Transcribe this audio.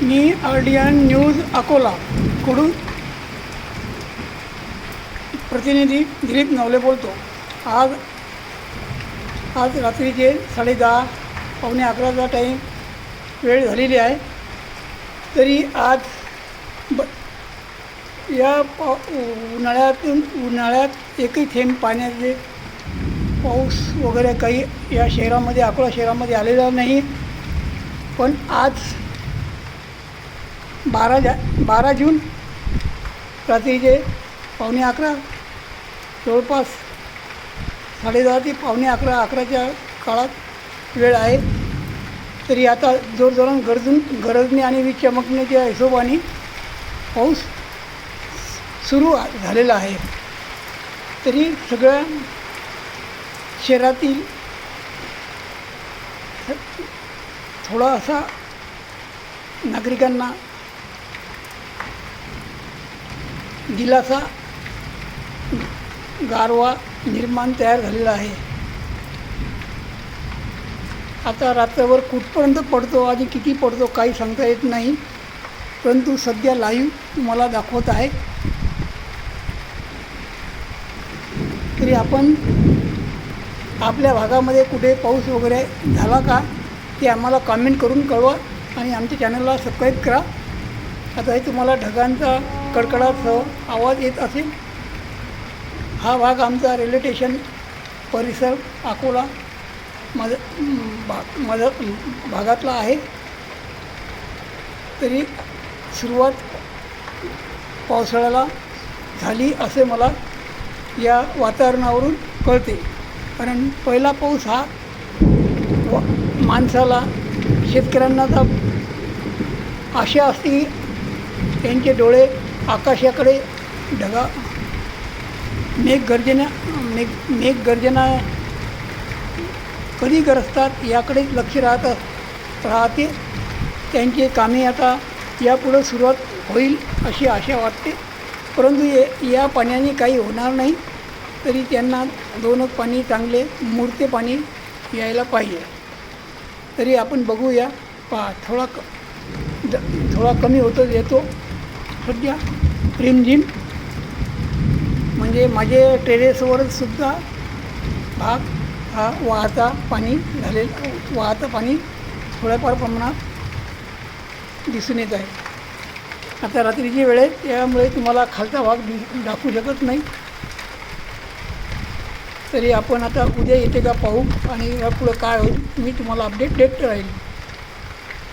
मी RDN news Akola कडून प्रतिनिधी दिलीप नवले बोलतो। आज रात्रीचे 10:30 पावणे 11चा टाईम वेळ झालेली आहे। तरी आज उन्हाळ्यात एकही थेंब पाण्याचे पाऊस वगैरे काही या शहरामध्ये अकोला शहरामध्ये आलेला नाही। पण आज 12 जून रात्रीचे पावणे 11 जवळपास 10:30 ते पावणे 11च्या काळात वेळ आहे। तरी आता जोरजोराने गरजणे आणि चमकण्याच्या हिशोबाने पाऊस सुरू झालेला आहे। तरी सगळ्या शहरातील थोडा असा नागरिकांना दिलासा गारवा निर्माण तयार झालेला आहे। आता रात्रभर कुठपर्यंत पडतो आणि किती पडतो काही सांगता येत नाही, परंतु सध्या लाईव्ह तुम्हाला दाखवत आहे। तरी आपण आपल्या भागामध्ये कुठे पाऊस वगैरे झाला का ते आम्हाला कमेंट करून कळवा आणि आमच्या चॅनलला सबस्क्राईब करा। आता हे तुम्हाला ढगांचा कडकडासह आवाज येत असेल। हा भाग आमचा रेल्वे स्टेशन परिसर अकोला भागातला आहे। तरी सुरुवात पावसाळ्याला झाली असे मला या वातावरणावरून कळते, कारण पहिला पाऊस हा माणसाला शेतकऱ्यांना तर आशा असते की त्यांचे डोळे आकाशाकडे मेघगर्जना कधी गरजतात याकडे लक्ष राहते। त्यांचे कामे आता यापुढं सुरुवात होईल अशी आशा वाटते, परंतु या पाण्याने काही होणार नाही। तरी त्यांना दोनच पाणी चांगले मुरते पाणी यायला पाहिजे। तरी आपण बघूया, थोडा कमी येतो सध्या रिमझिम, म्हणजे माझे टेरेसवर सुद्धा भाग हा वाहता पाणी थोड्याफार प्रमाणात दिसून येत आहे। आता रात्रीची वेळ आहे, त्यामुळे तुम्हाला खालचा भाग दाखवू शकत नाही। तरी आपण आता उद्या येते का पाहू आणि यापुढं काय होईल मी तुम्हाला अपडेट देत राहील।